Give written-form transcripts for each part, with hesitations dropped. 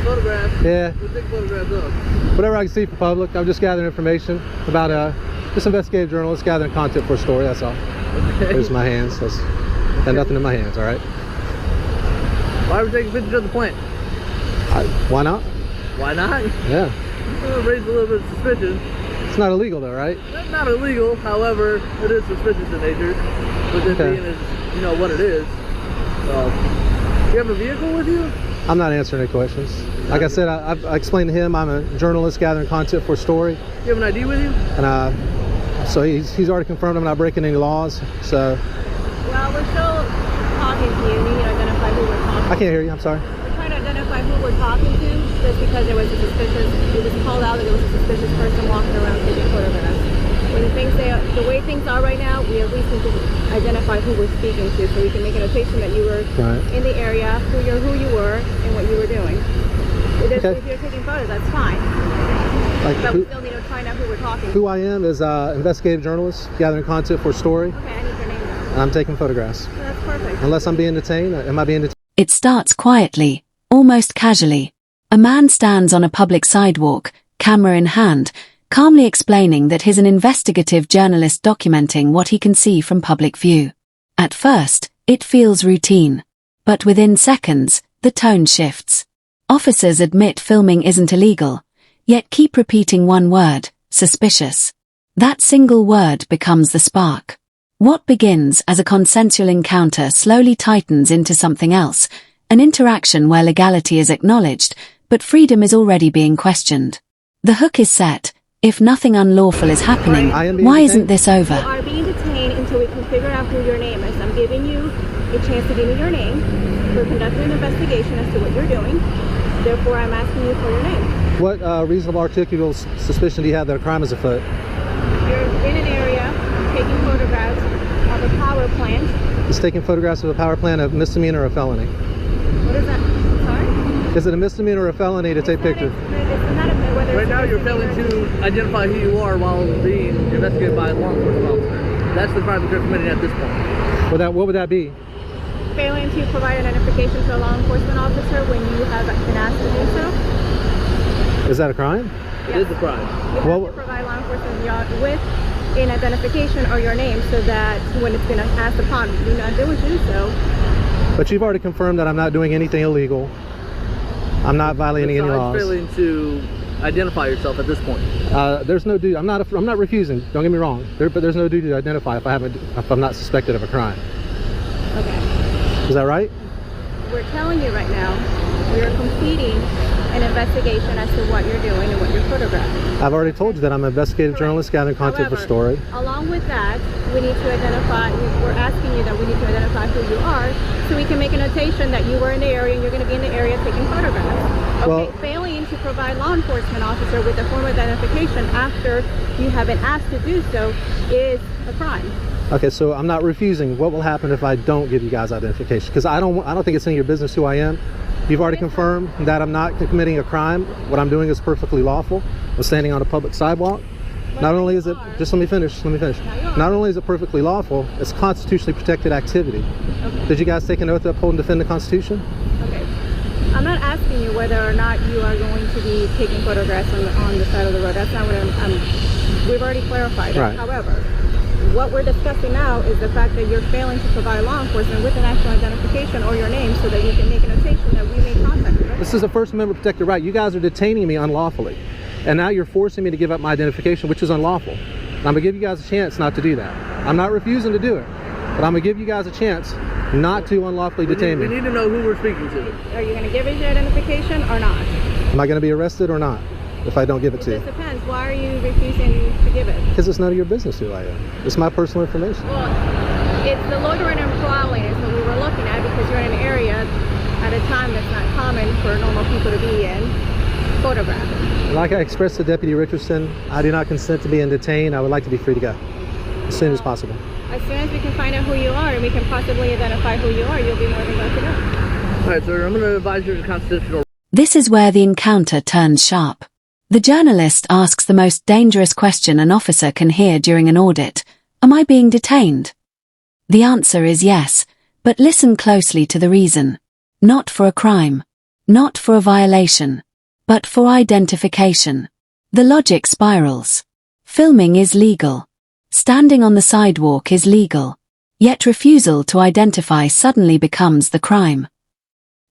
Photographs? Yeah. We'll take photographs of. Whatever I can see for public. I'm just gathering information about just investigative journalist gathering content for a story. That's all. Okay. There's my hands. Got nothing in my hands. All right. Why are we taking pictures of the plant? Why not? Why not? Yeah. Raise a little bit of suspicion. It's not illegal though, right? It's not illegal, however, it is suspicious in nature. With it being as, you know, what it is. So, you have a vehicle with you? I'm not answering any questions. Like I said, I explained to him I'm a journalist gathering content for a story. You have an ID with you? And so he's already confirmed I'm not breaking any laws. So. Well, we're still talking to you. We need to identify who we're talking to. I can't hear you. I'm sorry. We're trying to identify who we're talking to, just because there was a suspicious. It was called out that there was a suspicious person walking around taking photographs. The way things are right now, we at least need to identify who we're speaking to, so we can make a notation that you were in the area, who you were, and what you were doing. If you're taking photos, that's fine. But we still need to find out who we're talking to. Who I am is investigative journalist gathering content for a story. Okay, I need your name now. And I'm taking photographs. So that's perfect. Unless I'm being detained. Am I being detained? It starts quietly, almost casually. A man stands on a public sidewalk, camera in hand, calmly explaining that he's an investigative journalist documenting what he can see from public view. At first, it feels routine. But within seconds, the tone shifts. Officers admit filming isn't illegal, yet keep repeating one word, suspicious. That single word becomes the spark. What begins as a consensual encounter slowly tightens into something else, an interaction where legality is acknowledged, but freedom is already being questioned. The hook is set. If nothing unlawful is happening, why isn't this over? You are being detained until we can figure out who your name is. I'm giving you a chance to give me your name. We're conducting an investigation as to what you're doing. Therefore, I'm asking you for your name. What reasonable articulable suspicion do you have that a crime is afoot? You're in an area taking photographs of a power plant. He's taking photographs of a power plant, a misdemeanor or a felony. What is that? Sorry? Is it a misdemeanor or a felony to take pictures? Right now you're failing to identify who you are while being investigated by a law enforcement officer. That's the crime that you're committing at this point. What would that be? Failing to provide identification to a law enforcement officer when you have been asked to do so. Is that a crime? It is a crime. You have to provide law enforcement with an identification or your name so that when it's been asked upon, you do not do so. But you've already confirmed that I'm not doing anything illegal. I'm not violating any laws. Failing to identify yourself at this point. There's no duty. I'm not refusing. Don't get me wrong. But there's no duty to identify if I'm not suspected of a crime. Okay. Is that right? We're telling you right now, we are completing an investigation as to what you're doing and what you're photographing. I've already told you that I'm an investigative journalist gathering content for story. Along with that, we need to identify, we're asking you that we need to identify who you are so we can make a notation that you were in the area and you're going to be in the area taking photographs. Okay, well, failing to provide law enforcement officer with a form of identification after you have been asked to do so is a crime. Okay, so I'm not refusing. What will happen if I don't give you guys identification? Because I don't think it's any of your business who I am. You've already confirmed that I'm not committing a crime. What I'm doing is perfectly lawful. I'm standing on a public sidewalk. Not only is it, just let me finish. Not only is it perfectly lawful, it's constitutionally protected activity. Okay. Did you guys take an oath to uphold and defend the Constitution? Okay. I'm not asking you whether or not you are going to be taking photographs on the side of the road. That's not what we've already clarified. Right. However, what we're discussing now is the fact that you're failing to provide law enforcement with an actual identification or your name so that you can make a notation that we may contact you. Right? This is a First Amendment protected right. You guys are detaining me unlawfully. And now you're forcing me to give up my identification, which is unlawful. And I'm going to give you guys a chance not to do that. I'm not refusing to do it, but I'm going to give you guys a chance not to unlawfully detain me. We need to know who we're speaking to. Are you going to give us your identification or not? Am I going to be arrested or not if I don't give it to you? It depends. Why are you refusing to give it? Because it's none of your business who I am. It's my personal information. Well, it's the loitering and prowling is what we were looking at because you're in an area at a time that's not common for normal people to be in photographing. Like I expressed to Deputy Richardson, I do not consent to being detained. I would like to be free to go as soon as possible. As soon as we can find out who you are and we can possibly identify who you are, you'll be more than glad to go. All right, sir, I'm going to advise you to constitutional. This is where the encounter turns sharp. The journalist asks the most dangerous question an officer can hear during an audit. Am I being detained? The answer is yes, but listen closely to the reason. Not for a crime. Not for a violation, but for identification. The logic spirals. Filming is legal. Standing on the sidewalk is legal. Yet refusal to identify suddenly becomes the crime.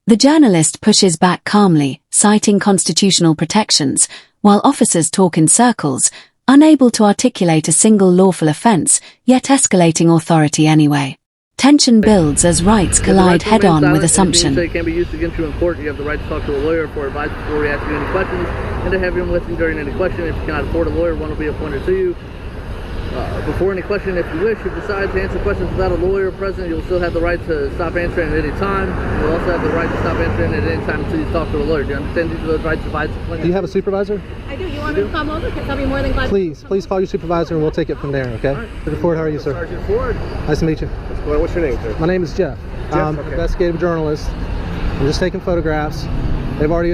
The journalist pushes back calmly, citing constitutional protections, while officers talk in circles, unable to articulate a single lawful offense, yet escalating authority anyway. Tension builds as rights collide head-on with assumption. It can be used against you in court. You have the right to talk to a lawyer for advice before we ask you any questions, and to have him listen during any question. If you cannot afford a lawyer, one will be appointed to you. Before any question, if you wish, if you decide to answer questions without a lawyer present, you'll still have the right to stop answering at any time. You'll also have the right to stop answering at any time until you talk to a lawyer. Do you understand these are those rights advised? Do you have a supervisor? I do. You want me to come over? Because I'll be more than glad. Please call your supervisor and we'll take it from there, okay? Right. Sergeant Ford, how are you, sir? Sergeant Ford. Nice to meet you. Well, what's your name, sir? My name is Jeff. I'm okay. investigative journalist. I'm just taking photographs. They've already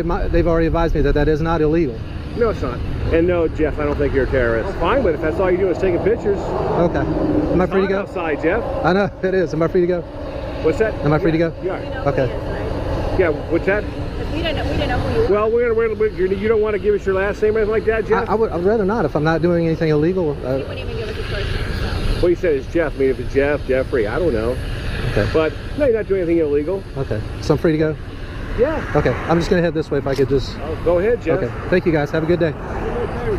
advised me that that is not illegal. No, it's not. And no, Jeff, I don't think you're a terrorist. Fine, but if that's all you're doing is taking pictures. Okay. Am I free to go? Outside, Jeff. I know, it is. Am I free to go? What's that? Am I free to go? Yeah. Okay. Yeah, what's that? We don't know who you are. Well, you don't want to give us your last name or anything like that, Jeff? I'd rather not if I'm not doing anything illegal. He wouldn't even give us his first name, so. Well, you said it's Jeff. I mean, if it's Jeff, Jeffrey, I don't know. Okay. But no, you're not doing anything illegal. Okay. So I'm free to go? Yeah. Okay. I'm just going to head this way if I could just... Oh, go ahead, Jeff. Okay. Thank you, guys. Have a good day.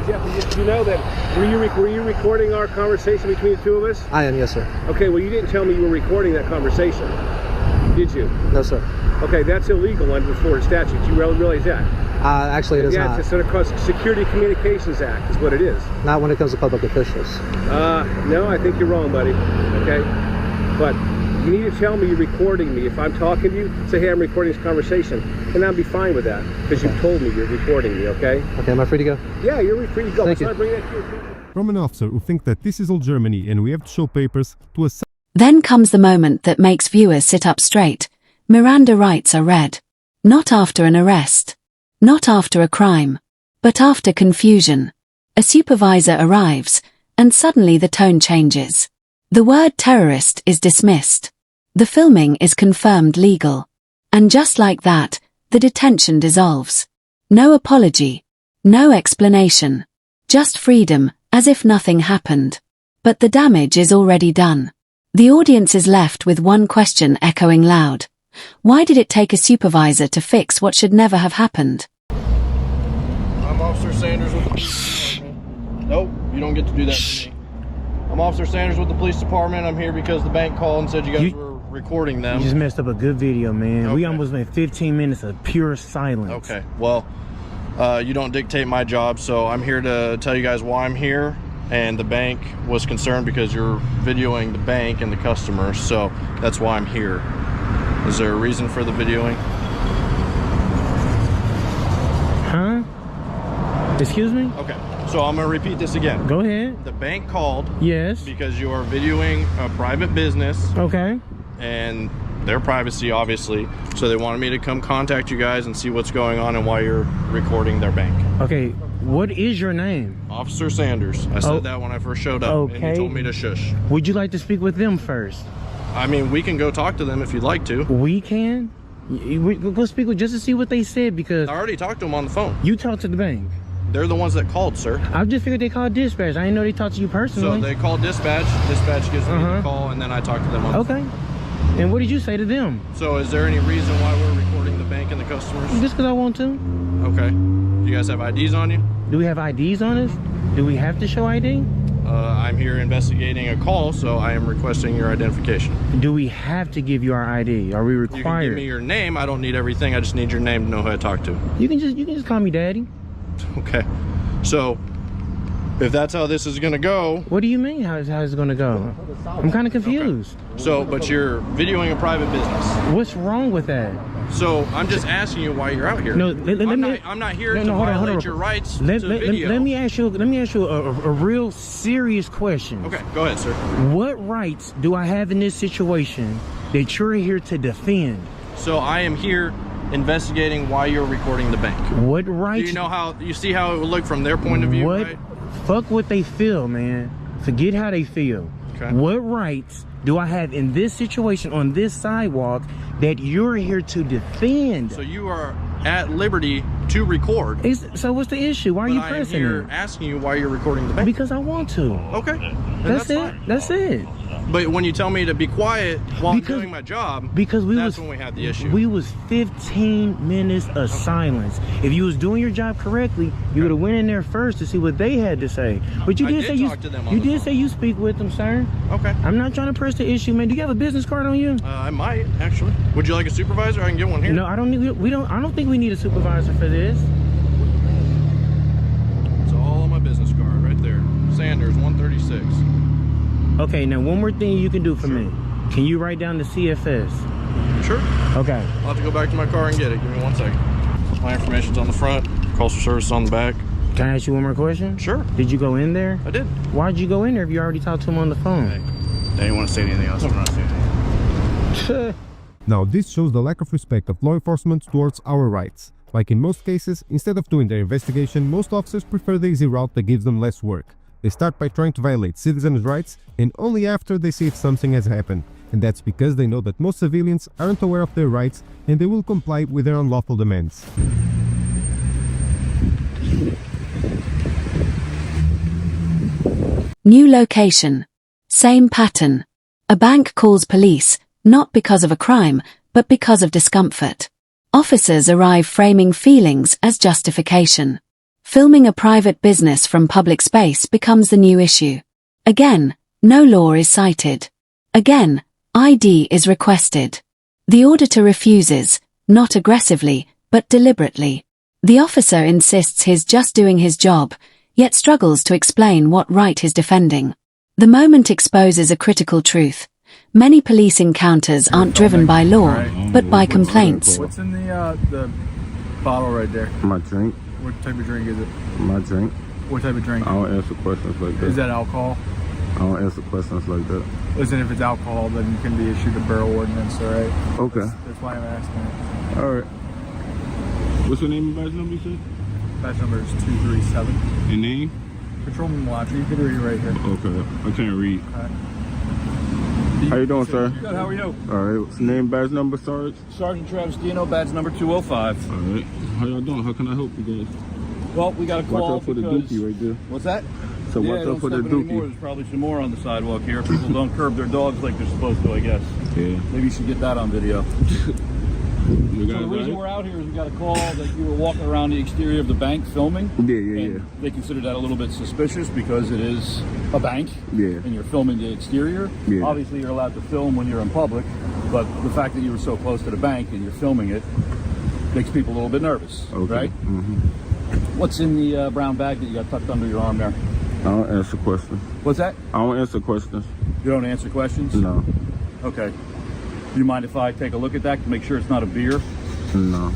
Jeff, you know that were you recording our conversation between the two of us? I am, yes, sir. Okay, well, you didn't tell me you were recording that conversation, did you? No, sir. Okay, that's illegal under the Florida statute. You realize that? Actually, it is not. It's the Security Communications Act is what it is. Not when it comes to public officials. No, I think you're wrong, buddy. Okay? But you need to tell me you're recording me. If I'm talking to you, say, hey, I'm recording this conversation. And I'll be fine with that because you've told me you're recording me, okay? Okay, am I free to go? Yeah, you're free to go. Thank you. I bring that to you. From an officer who thinks that this is all Germany and we have to show papers to a... Then comes the moment that makes viewers sit up straight. Miranda rights are read. Not after an arrest. Not after a crime. But after confusion. A supervisor arrives, and suddenly the tone changes. The word terrorist is dismissed. The filming is confirmed legal. And just like that, the detention dissolves. No apology. No explanation. Just freedom, as if nothing happened. But the damage is already done. The audience is left with one question echoing loud. Why did it take a supervisor to fix what should never have happened? I'm Officer Sanders with the police department. Nope, you don't get to do that to me. I'm Officer Sanders with the police department. I'm here because the bank called and said you guys were recording them. You just messed up a good video, man. Okay. We almost went 15 minutes of pure silence. Okay, well, you don't dictate my job, so I'm here to tell you guys why I'm here. And the bank was concerned because you're videoing the bank and the customers, so that's why I'm here. Is there a reason for the videoing? Huh? Excuse me? Okay, so I'm gonna repeat this again. Go ahead. The bank called. Yes. Because you are videoing a private business. Okay. And their privacy, obviously. So they wanted me to come contact you guys and see what's going on and why you're recording their bank. Okay, what is your name? Officer Sanders. I said that when I first showed up, and he told me to shush. Would you like to speak with them first? I mean, we can go talk to them if you'd like to. We can? We'll speak with just to see what they said, because I already talked to them on the phone. you talked to the bank. They're the ones that called, sir. I just figured they called dispatch. I didn't know they talked to you personally. So they called dispatch. Dispatch gives me the call, and then I talk to them on the phone. Okay. And what did you say to them? So is there any reason why we're recording the bank and the customers? Just because I want to. Okay. Do you guys have IDs on you? Do we have IDs on us? Do we have to show ID? I'm here investigating a call, so I am requesting your identification. Do we have to give you our ID? Are we required? You can give me your name. I don't need everything. I just need your name to know who I talk to. You can just call me Daddy. Okay. So, if that's how this is gonna go. What do you mean? How's it gonna go? I'm kind of confused. Okay. So, but you're videoing a private business. What's wrong with that? So I'm just asking you why you're out here. No, I'm not here to violate your rights to video. Let me ask you a real serious question. Okay, go ahead, sir. What rights do I have in this situation that you're here to defend? So I am here investigating why you're recording the bank. What rights? Do you know how you see how it would look from their point of view? What? Right? Fuck what they feel, man. Forget how they feel. Okay. What rights do I have in this situation on this sidewalk that you're here to defend? So you are at liberty to record. So what's the issue? Why are you But I am pressing here it? asking you why you're recording the bank. Because I want to. Okay. And That's it. fine. That's it. But when you tell me to be quiet while Because- I'm doing my job, Because that's when we had the issue. We was 15 minutes of silence. If you was doing your job correctly, you would have went in there first to see what they had to say. But you I did did say you talk to them on you the did phone. say you speak with them, sir. Okay. I'm not trying to press the issue, man. Do you have a business card on you? I might actually. Would you like a supervisor? I can get one here. No, I don't need. I don't think we need a supervisor for this. It's all on my business card right there. Sanders 136. Okay, now one more thing you can do for me. Can you write down the CFS? Sure. Okay. I'll have to go back to my car and get it. Give me 1 second. My information's on the front. Calls for service on the back. Can I ask you one more question? Sure. Did you go in there? I did. Why'd you go in there if you already talked to him on the phone? They didn't want to say anything else. I'm not saying anything. Now, this shows the lack of respect of law enforcement towards our rights. Like in most cases, instead of doing their investigation, most officers prefer the easy route that gives them less work. They start by trying to violate citizens' rights, and only after they see if something has happened. And that's because they know that most civilians aren't aware of their rights and they will comply with their unlawful demands. New location. Same pattern. A bank calls police, not because of a crime, but because of discomfort. Officers arrive framing feelings as justification. Filming a private business from public space becomes the new issue. Again, no law is cited. Again, ID is requested. The auditor refuses, not aggressively, but deliberately. The officer insists he's just doing his job, yet struggles to explain what right he's defending. The moment exposes a critical truth. Many police encounters aren't driven by law, but by complaints. What's in the bottle right there? My drink. What type of drink is it? My drink. What type of drink? I don't answer questions like that. Is that alcohol? I don't answer questions like that. Listen, if it's alcohol, then you can be issued a borough ordinance, all right? Okay. That's why I'm asking. All right. What's your name and badge number, you said? Badge number is 237. And name? Patrolman Malachi. You can read it right here. Okay. I can't read. Okay. How you doing, sir? Good, how are you? All right. What's your name, badge number, Sarge? Sergeant Travis Dino, badge number 205. All right. How y'all doing? How can I help you guys? Well, we got a call Watch out for the because... dookie right there. What's that? So yeah, watch out for the don't step in anymore. dookie. There's probably some more on the sidewalk here. People don't curb their dogs like they're supposed to, I guess. Yeah. Maybe you should get that on video. You So got the reason it? we're out here is we got a call that you were walking around the exterior of the bank filming. Yeah. They consider that a little bit suspicious because it is a bank. Yeah. And you're filming the exterior. Yeah. Obviously, you're allowed to film when you're in public, but the fact that you were so close to the bank and you're filming it makes people a little bit nervous, Okay. right? Mm-hmm. What's in the brown bag that you got tucked under your arm there? I don't answer questions. What's that? I don't answer questions. You don't answer questions? No. Okay. Do you mind if I take a look at that to make sure it's not a beer? No.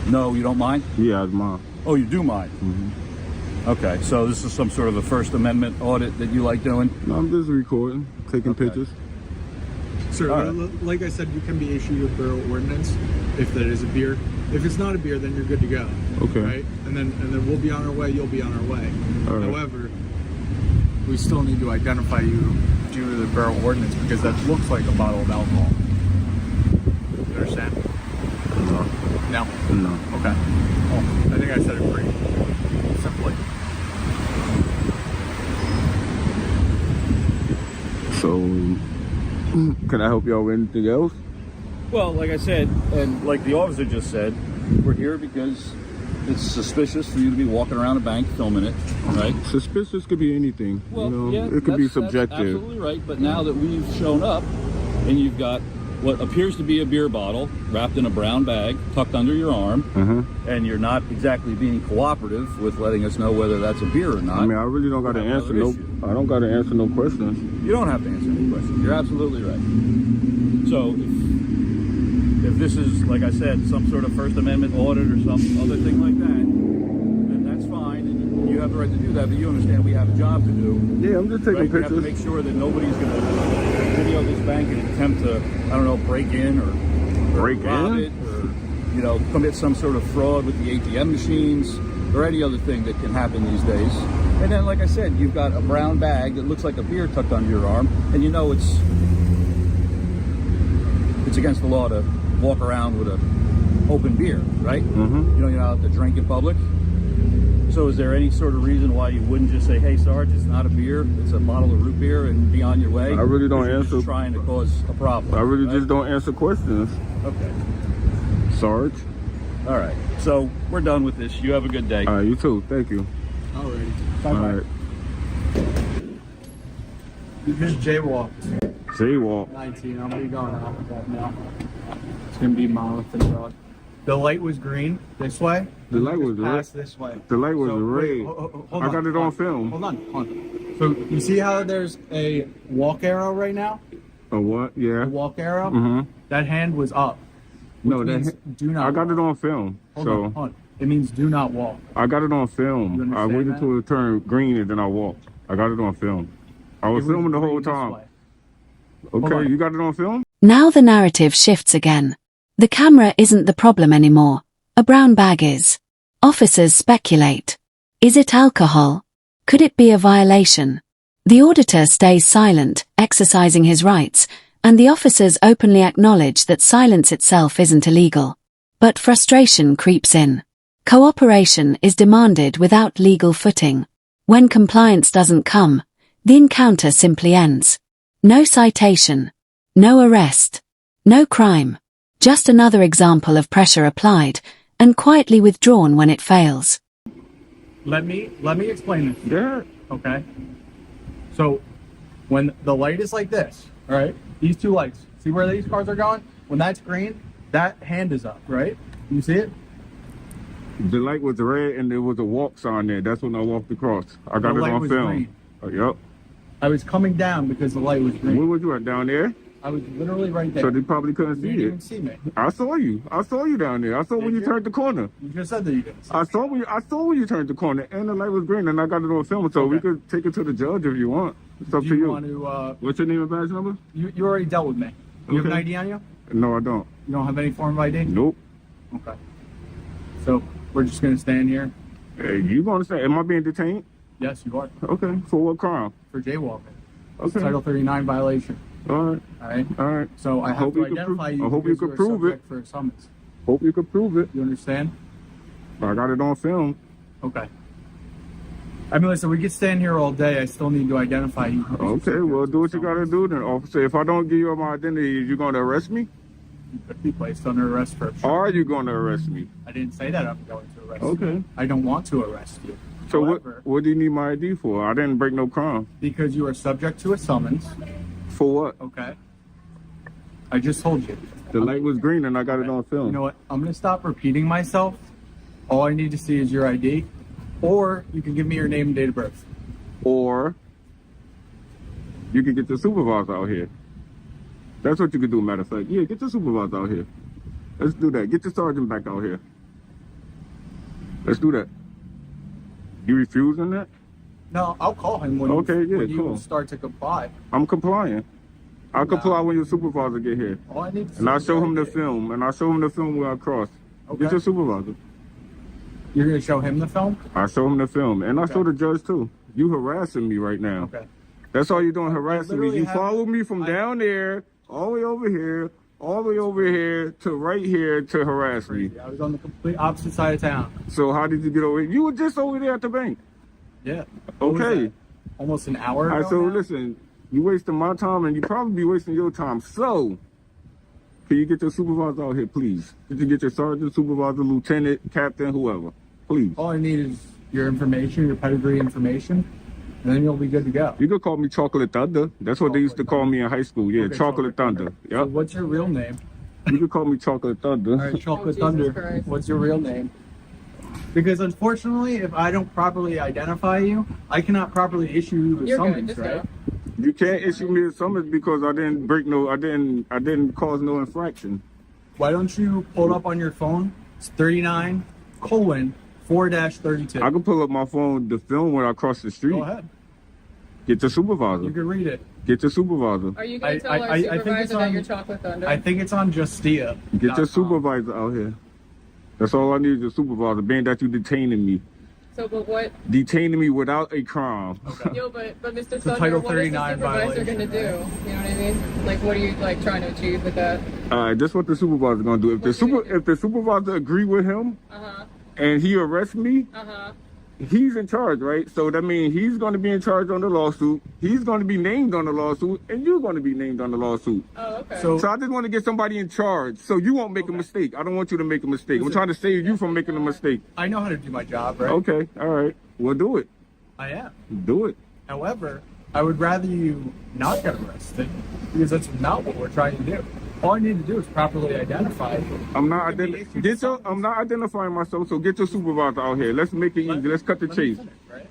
No, you don't mind? Yeah, it's mine. Oh, you do mind? Mm-hmm. Okay, so this is some sort of a First Amendment audit that you like doing? No, I'm just recording, taking pictures. Sir, All right. like I said, you can be issued a borough ordinance if there is a beer. If it's not a beer, then you're good to go. Okay. Right? And then we'll be on our way, you'll be on our way. All right. However, we still need to identify you due to the borough ordinance because that looks like a bottle of alcohol. You understand? No. No? No. Okay. Well, I think I said it pretty simply. So, can I help y'all with anything else? Well, like I said, and like the officer just said, we're here because it's suspicious for you to be walking around a bank filming it, right? Suspicious could be anything. Well, you know, yeah, it could be that's subjective. absolutely right. But now that we've shown up and you've got what appears to be a beer bottle wrapped in a brown bag tucked under your arm, and you're not exactly being cooperative with letting us know whether that's a beer or not. I mean, I really don't got to answer no. I don't got to answer no questions. You don't have to answer any questions. You're absolutely right. So if this is, like I said, some sort of First Amendment audit or some other thing like that, then that's fine. And you have the right to do that, but you understand we have a job to do. Yeah, I'm just taking right? We have to pictures. make sure that nobody's going to video this bank and attempt to, I don't know, break in or rob it or, you know, commit some sort of fraud with the ATM machines or any other thing that can happen these days. And then, like I said, you've got a brown bag that looks like a beer tucked under your arm, and you know it's against the law to walk around with a open beer, right? Mm-hmm. You know, you're not allowed to drink in public. So is there any sort of reason why you wouldn't just say, hey, Sarge, it's not a beer, it's a bottle of root beer, and be on your way? I really don't You're answer. just trying to cause a problem. I really right? just don't answer questions, Okay. Sarge. All right. So we're done with this. You have a good day. All right, you too. Thank you. Alrighty. All right. You just jaywalked. Jaywalk. 19. I'm gonna be going out with that now. It's gonna be marathon dog. The light was green this way. The light was Pass red. this way. The light was wait, red. hold I got it on film. Hold on. So you see how there's a walk arrow right now? A what? Yeah. The walk arrow. Mm-hmm. That hand was up. No, which means do not. I got walk. it on film. Hold so on, hold on. It means do not walk. I got it on You film. I understand waited that? till it turned green and then I walked. I got it on film. I was It filming the green whole this time. way. Hold Okay, on. you got it on film? Now the narrative shifts again. The camera isn't the problem anymore. A brown bag is. Officers speculate. Is it alcohol? Could it be a violation? The auditor stays silent, exercising his rights, and the officers openly acknowledge that silence itself isn't illegal. But frustration creeps in. Cooperation is demanded without legal footing. When compliance doesn't come, the encounter simply ends. No citation. No arrest. No crime. Just another example of pressure applied and quietly withdrawn when it fails. Let me explain this. Yeah. Okay. So when the light is like this, all right? These two lights. See where these cars are going? When that's green, that hand is up, right? You see it? The light was red and there was a walk sign there. That's when I walked across. I got The it light on was film. green. Oh, yep. I was coming down because the light was Where green. was you at? Down there? I was literally right there. So they probably couldn't You see didn't it. even see me. I saw you. I saw you down there. I saw Did when you you? turned the corner. You just said that you didn't see me. I saw when you turned the corner and the light was green and I got it on film. So we Okay. could take it to the judge if you want. It's up Do to you you. want to, What's your name and badge number? you already dealt with me. You have an Okay. ID on you? No, I don't. You don't have any form of ID? Nope. Okay. So we're just going to stand here? Hey, you gonna say, am I being detained? Yes, you are. Okay. For what crime? For jaywalking. It's Okay. Title 39 violation. All right. All right? All right. So I have hope to you can identify prove- you. I hope you because can are prove it. subject for a summons. Hope you can prove it. You understand? I got it on film. Okay. I mean, listen, we could stand here all day. I still need to identify you. Okay, well, do what you gotta do then, officer. If I don't give you my identity, you gonna arrest me? You could be placed under arrest for obstruction. Or are you gonna arrest me? I didn't say that I'm going to arrest you. Okay. I don't want to arrest you. So However, what do you need my ID for? I didn't break no crime. because you are subject to a summons, For what? okay? I just told you. The light was green and I got it on film. You know what? I'm going to stop repeating myself. All I need to see is your ID, or you can give me your name and date of birth. Or you can get the supervisor out here. That's what you could do, matter of fact. Yeah, get the supervisor out here. Let's do that. Get the sergeant back out here. Let's do that. You refusing that? No, I'll call him when Okay, yeah, when you cool. start to comply. I'm complying. I'll comply when your supervisor get here. All I need to see And I'll is show your him the ID. film. And I'll show him the film where I cross. Okay. Get your supervisor. You're going to show him the film? I show him the film. And I Okay. show the judge too. You harassing me right now. Okay. That's all you're doing, harassing me. literally You have- follow me from down there, all the way over here, all the way over here to right here to harass me. I was on the complete opposite side of town. So how did you get over here? You were just over there at the bank. Yeah. What was Okay. that? Almost an hour All ago right, so now? listen, you wasting my time and you probably be wasting your time. So, can you get your supervisor out here, please? Did you get your sergeant, supervisor, lieutenant, captain, whoever? Please. All I need is your information, your pedigree information, and then you'll be good to go. You could call me Chocolate Thunder. That's what they used to call me in high school. Yeah, Okay, Chocolate Thunder. So Yep. what's your real name? You could call me Chocolate Thunder. All right, Chocolate Jesus Thunder. Christ. What's your real name? Because unfortunately, if I don't properly identify you, I cannot properly issue you a You're good, summons, just right? go. You can't issue me a summons because I didn't break no, I didn't cause no infraction. Why don't you pull it up on your phone? It's 39:4-32. I can pull up my phone, the film when I cross the street. Go ahead. Get the You supervisor. can read it. Get the supervisor. Are you going to tell I- our I think it's supervisor that on- you're Chocolate Thunder? I think it's on Justia. Get your supervisor out here. That's all I need is a supervisor, being that you detaining me. So, but what? Detaining me without a crime. Yo, but Mr. a Thunder, Title what is the 39 supervisor violation. going to do? You know what I I mean? Like, what are you like trying to achieve with that? This is what the supervisor's gonna do. If the supervisor agree with him, and he arrests me, he's in charge, right? So that means he's going to be in charge on the lawsuit. He's going to be named on the lawsuit, and you're going to be named on the lawsuit. Oh, okay. So I just want to get somebody in charge, so you won't make a mistake. I don't want you to make a mistake. I'm trying to save you from making a mistake. I know how to do my job, right? Okay, all right. Well, do it. I am. Do it. However, I would rather you not get arrested because that's not what we're trying to do. All I need to do is properly identify. I'm not identifying myself, so get your supervisor out here. Let's make it easy. Let's cut the chase. Right?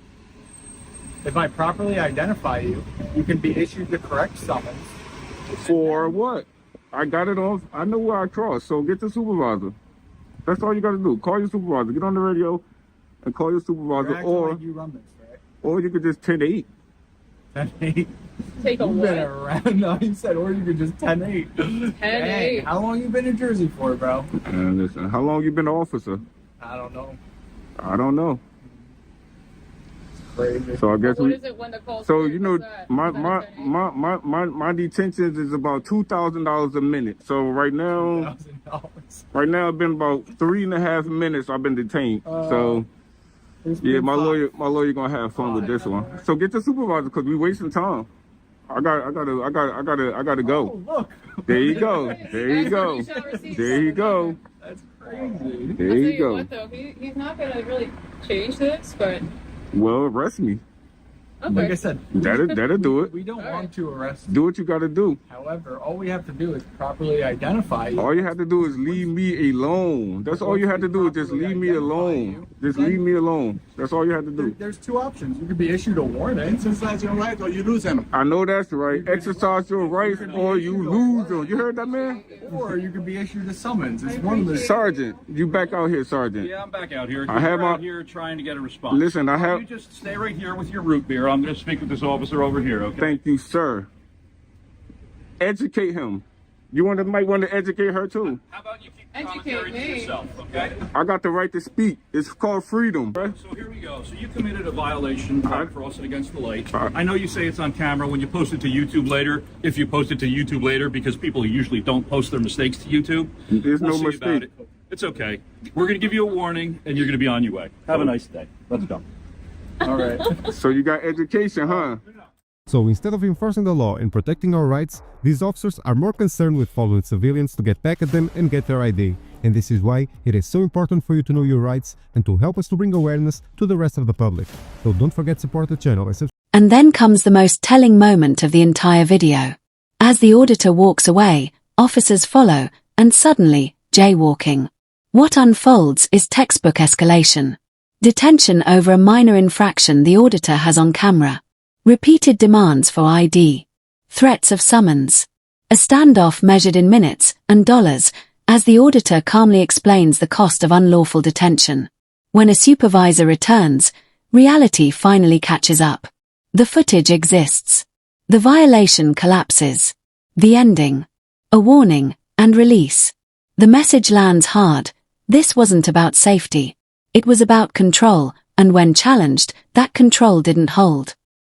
If I properly identify you, you can be issued the correct summons. For what? I got it off. I know where I cross, so get the supervisor. That's all you got to do. Call your supervisor. Get on the radio and call your supervisor, Like you run this, right? or you could just 10-8. 10-8. Take a You've what? been around. No, you said, or you could just 10-8. 10-8. How long you been in Jersey for, bro? And listen, how long you been an officer? I don't know. I don't know. Crazy. So I guess What is it when the call? So you know, my detentions is about $2,000 a minute. So right now, it's been about 3.5 minutes I've been detained. So yeah, my lawyer gonna have fun with this one. So get the supervisor because we wasting time. I gotta go. Oh, look. There you go. There you go. There you go. That's crazy. There you go. What though? He's not gonna really change this, but Well, arrest me. okay. Like I said, That'll do it. we don't want to arrest you. Do what you gotta do. However, all we have to do is properly identify you. All you have to do is leave me alone. That's all you have to do is just leave me alone. Just leave me alone. That's all you have to do. There's two options. You could be issued a warning. Exercise your right or you lose them. I know that's right. Exercise your rights or you lose them. You heard that, man? Or you could be issued a summons. It's one of the... Sergeant, you back out here, Sergeant. Yeah, I'm back out here. I have You're out my- here trying to get a response. Listen, I have- You just stay right here with your root beer. I'm going to speak with this officer over here, okay? Thank you, sir. Educate him. You might want to educate her too. How about you keep the commentary to me. yourself, okay? I got the right to speak. It's called freedom. Right? So here we go. So you committed a violation by Alright. crossing against the light. Alright. I know you say it's on camera when you post it to YouTube later. If you post it to YouTube later, because people usually don't post their mistakes to YouTube. There's We'll no see about mistake. it. It's okay. We're going to give you a warning, and you're going to be on your way. Have a nice day. Let's go. All right. So you got education, huh? So instead of enforcing the law and protecting our rights, these officers are more concerned with following civilians to get back at them and get their ID. And this is why it is so important for you to know your rights and to help us to bring awareness to the rest of the public. So don't forget to support the channel and subscribe. And then comes the most telling moment of the entire video. As the auditor walks away, officers follow, and suddenly, jaywalking. What unfolds is textbook escalation. Detention over a minor infraction the auditor has on camera. Repeated demands for ID. Threats of summons. A standoff measured in minutes and dollars as the auditor calmly explains the cost of unlawful detention. When a supervisor returns, reality finally catches up. The footage exists. The violation collapses. The ending. A warning and release. The message lands hard. This wasn't about safety. It was about control, and when challenged, that control didn't hold.